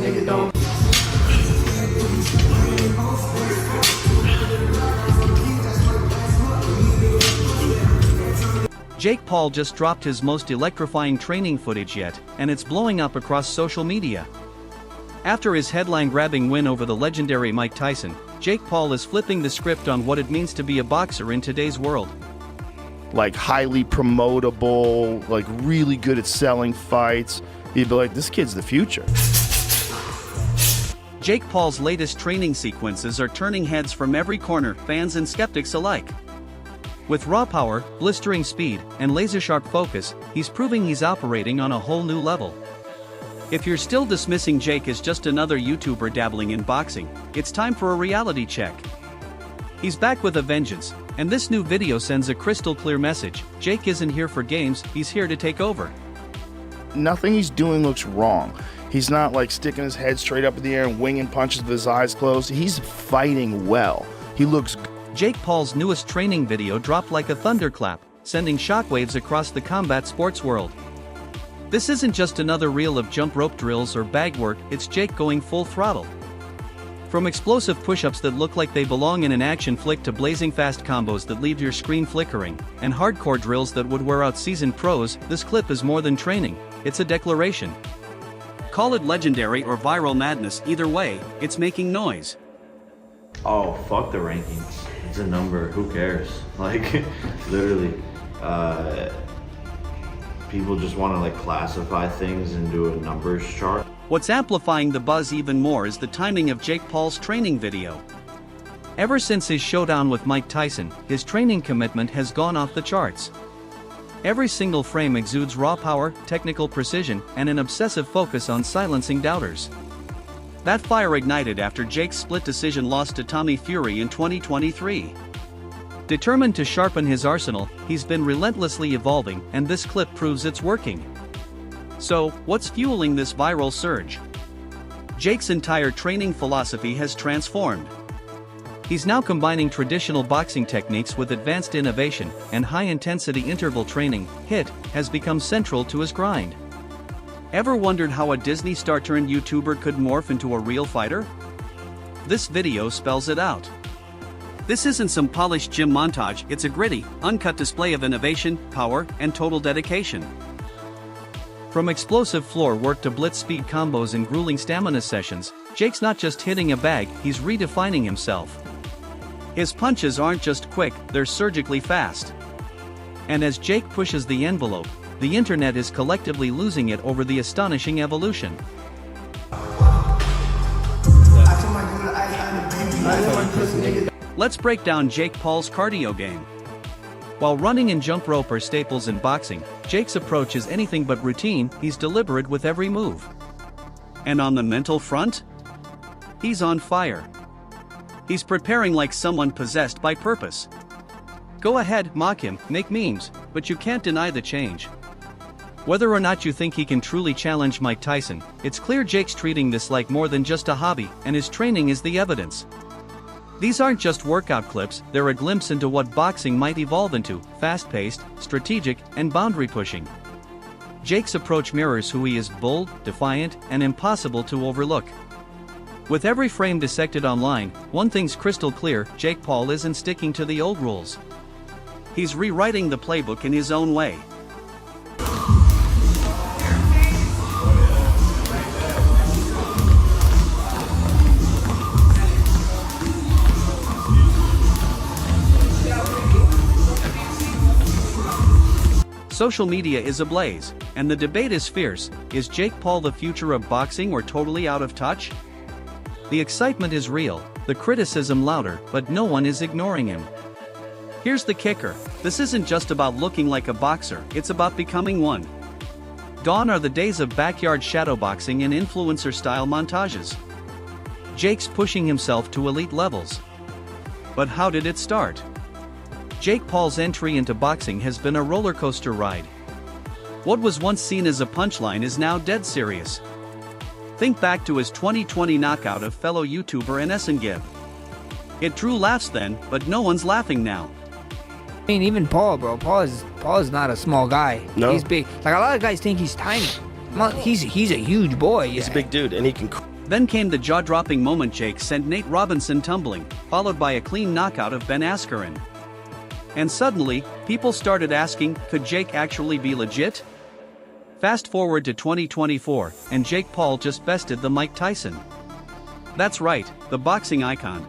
nigga don't. Jake Paul just dropped his most electrifying training footage yet, and it's blowing up across social media. After his headline-grabbing win over the legendary Mike Tyson, Jake Paul is flipping the script on what it means to be a boxer in today's world. Like highly promotable, like really good at selling fights. You'd be like, this kid's the future. Jake Paul's latest training sequences are turning heads from every corner, fans and skeptics alike. With raw power, blistering speed, and laser-sharp focus, he's proving he's operating on a whole new level. If you're still dismissing Jake as just another YouTuber dabbling in boxing, it's time for a reality check. He's back with a vengeance, and this new video sends a crystal clear message: Jake isn't here for games, he's here to take over. Nothing he's doing looks wrong. He's not like sticking his head straight up in the air and winging punches with his eyes closed. He's fighting well. He looks good. Jake Paul's newest training video dropped like a thunderclap, sending shockwaves across the combat sports world. This isn't just another reel of jump rope drills or bag work, it's Jake going full throttle. From explosive push-ups that look like they belong in an action flick to blazing fast combos that leave your screen flickering, and hardcore drills that would wear out seasoned pros, this clip is more than training, it's a declaration. Call it legendary or viral madness, either way, it's making noise. Oh, fuck the rankings. It's a number, who cares? Like, literally, people just want to like classify things and do a numbers chart. What's amplifying the buzz even more is the timing of Jake Paul's training video. Ever since his showdown with Mike Tyson, his training commitment has gone off the charts. Every single frame exudes raw power, technical precision, and an obsessive focus on silencing doubters. That fire ignited after Jake's split decision loss to Tommy Fury in 2023. Determined to sharpen his arsenal, he's been relentlessly evolving, and this clip proves it's working. So, what's fueling this viral surge? Jake's entire training philosophy has transformed. He's now combining traditional boxing techniques with advanced innovation, and high-intensity interval training, HIIT, has become central to his grind. Ever wondered how a Disney star turned YouTuber could morph into a real fighter? This video spells it out. This isn't some polished gym montage, it's a gritty, uncut display of innovation, power, and total dedication. From explosive floor work to blitz speed combos and grueling stamina sessions, Jake's not just hitting a bag, he's redefining himself. His punches aren't just quick, they're surgically fast. And as Jake pushes the envelope, the internet is collectively losing it over the astonishing evolution. Let's break down Jake Paul's cardio game. While running and jump rope are staples in boxing, Jake's approach is anything but routine, he's deliberate with every move. And on the mental front? He's on fire. He's preparing like someone possessed by purpose. Go ahead, mock him, make memes, but you can't deny the change. Whether or not you think he can truly challenge Mike Tyson, it's clear Jake's treating this like more than just a hobby, and his training is the evidence. These aren't just workout clips, they're a glimpse into what boxing might evolve into: fast-paced, strategic, and boundary-pushing. Jake's approach mirrors who he is: bold, defiant, and impossible to overlook. With every frame dissected online, one thing's crystal clear: Jake Paul isn't sticking to the old rules. He's rewriting the playbook in his own way. Social media is ablaze, and the debate is fierce: is Jake Paul the future of boxing or totally out of touch? The excitement is real, the criticism louder, but no one is ignoring him. Here's the kicker: this isn't just about looking like a boxer, it's about becoming one. Gone are the days of backyard shadowboxing and influencer-style montages. Jake's pushing himself to elite levels. But how did it start? Jake Paul's entry into boxing has been a roller coaster ride. What was once seen as a punchline is now dead serious. Think back to his 2020 knockout of fellow YouTuber Gibb. It drew laughs then, but no one's laughing now. I mean, even Paul, bro. Paul is not a small guy. No. He's big. Like, a lot of guys think he's tiny. He's a huge boy. He's a big dude, and he can. Then came the jaw-dropping moment Jake sent Nate Robinson tumbling, followed by a clean knockout of Ben Askren. And suddenly, people started asking, could Jake actually be legit? Fast forward to 2024, and Jake Paul just bested the Mike Tyson. That's right, the boxing icon.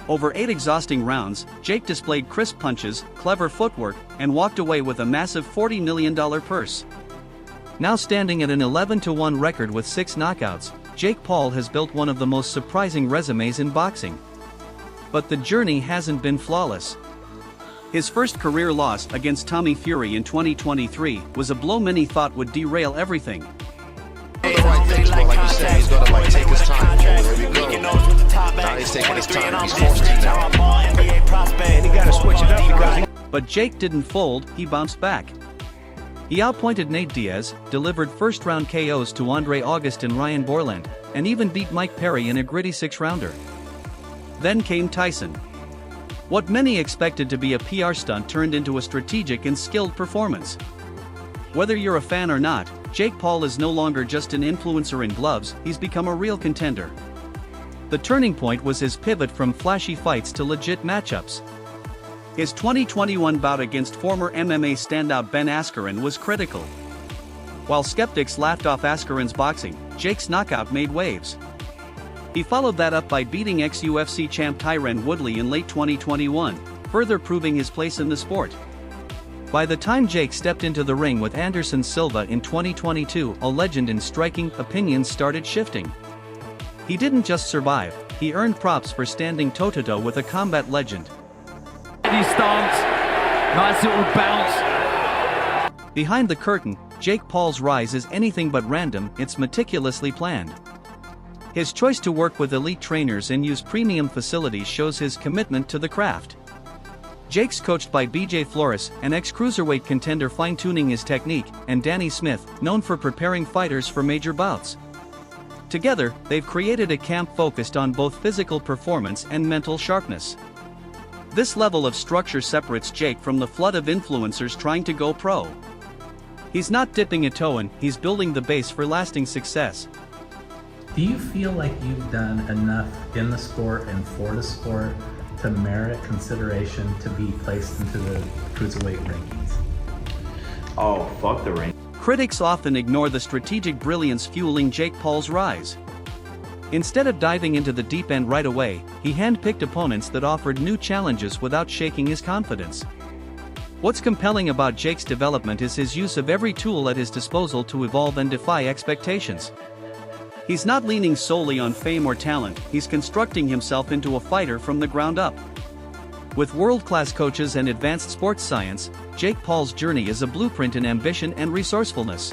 Over 8 exhausting rounds, Jake displayed crisp punches, clever footwork, and walked away with a massive $40 million purse. Now standing at an 11-1 record with 6 knockouts, Jake Paul has built one of the most surprising resumes in boxing. But the journey hasn't been flawless. His first career loss against Tommy Fury in 2023 was a blow many thought would derail everything. The right things, but like you said, he's got to take his time. There we go. Now he's taking his time. He's forced to now. And he got to switch it up because But Jake didn't fold, he bounced back. He outpointed Nate Diaz, delivered first-round KOs to Andre August and Ryan Borland, and even beat Mike Perry in a gritty 6-rounder. Then came Tyson. What many expected to be a PR stunt turned into a strategic and skilled performance. Whether you're a fan or not, Jake Paul is no longer just an influencer in gloves, he's become a real contender. The turning point was his pivot from flashy fights to legit matchups. His 2021 bout against former MMA standout Ben Askren was critical. While skeptics laughed off Askren's boxing, Jake's knockout made waves. He followed that up by beating ex-UFC champ Tyron Woodley in late 2021, further proving his place in the sport. By the time Jake stepped into the ring with Anderson Silva in 2022, a legend in striking, opinions started shifting. He didn't just survive, he earned props for standing toe-to-toe with a combat legend. Stance, nice little bounce. Behind the curtain, Jake Paul's rise is anything but random, it's meticulously planned. His choice to work with elite trainers and use premium facilities shows his commitment to the craft. Jake's coached by BJ Flores, an ex-cruiserweight contender fine-tuning his technique, and Danny Smith, known for preparing fighters for major bouts. Together, they've created a camp focused on both physical performance and mental sharpness. This level of structure separates Jake from the flood of influencers trying to go pro. He's not dipping a toe in, he's building the base for lasting success. Do you feel like you've done enough in the sport and for the sport to merit consideration to be placed into the cruiserweight rankings? Oh, fuck the rank. Critics often ignore the strategic brilliance fueling Jake Paul's rise. Instead of diving into the deep end right away, he handpicked opponents that offered new challenges without shaking his confidence. What's compelling about Jake's development is his use of every tool at his disposal to evolve and defy expectations. He's not leaning solely on fame or talent, he's constructing himself into a fighter from the ground up. With world-class coaches and advanced sports science, Jake Paul's journey is a blueprint in ambition and resourcefulness.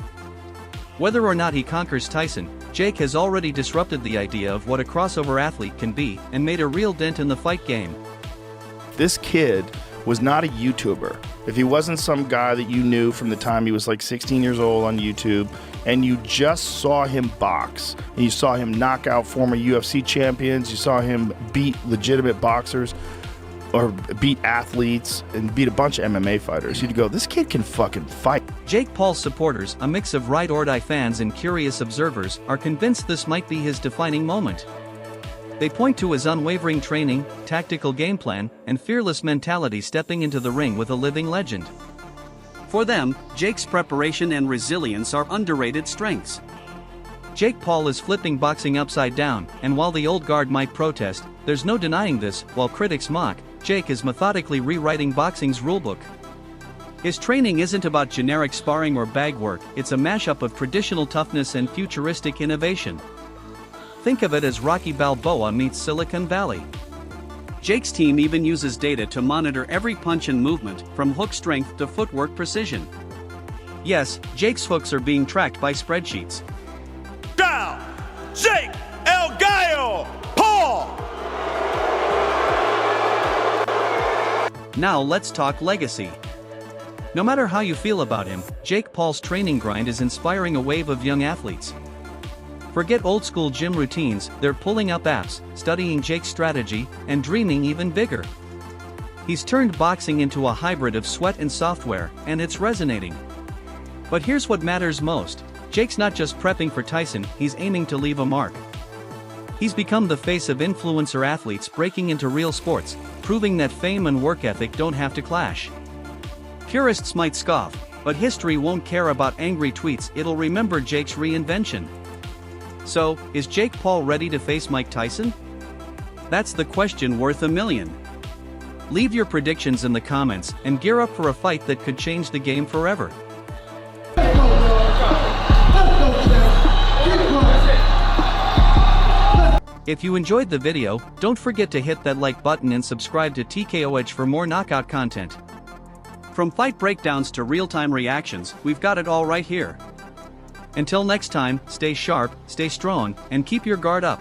Whether or not he conquers Tyson, Jake has already disrupted the idea of what a crossover athlete can be and made a real dent in the fight game. This kid was not a YouTuber. If he wasn't some guy that you knew from the time he was like 16 years old on YouTube, and you just saw him box, and you saw him knock out former UFC champions, you saw him beat legitimate boxers, or beat athletes, and beat a bunch of MMA fighters, you'd go, this kid can fucking fight. Jake Paul's supporters, a mix of ride-or-die fans and curious observers, are convinced this might be his defining moment. They point to his unwavering training, tactical game plan, and fearless mentality stepping into the ring with a living legend. For them, Jake's preparation and resilience are underrated strengths. Jake Paul is flipping boxing upside down, and while the old guard might protest, there's no denying this. While critics mock, Jake is methodically rewriting boxing's rulebook. His training isn't about generic sparring or bag work, it's a mashup of traditional toughness and futuristic innovation. Think of it as Rocky Balboa meets Silicon Valley. Jake's team even uses data to monitor every punch and movement, from hook strength to footwork precision. Yes, Jake's hooks are being tracked by spreadsheets. Down! Jake El Gallo Paul! Now let's talk legacy. No matter how you feel about him, Jake Paul's training grind is inspiring a wave of young athletes. Forget old-school gym routines, they're pulling up apps, studying Jake's strategy, and dreaming even bigger. He's turned boxing into a hybrid of sweat and software, and it's resonating. But here's what matters most. Jake's not just prepping for Tyson, he's aiming to leave a mark. He's become the face of influencer athletes breaking into real sports, proving that fame and work ethic don't have to clash. Purists might scoff, but history won't care about angry tweets, it'll remember Jake's reinvention. So, is Jake Paul ready to face Mike Tyson? That's the question worth $1 million. Leave your predictions in the comments and gear up for a fight that could change the game forever. If you enjoyed the video, don't forget to hit that like button and subscribe to TKO Edge for more knockout content. From fight breakdowns to real-time reactions, we've got it all right here. Until next time, stay sharp, stay strong, and keep your guard up.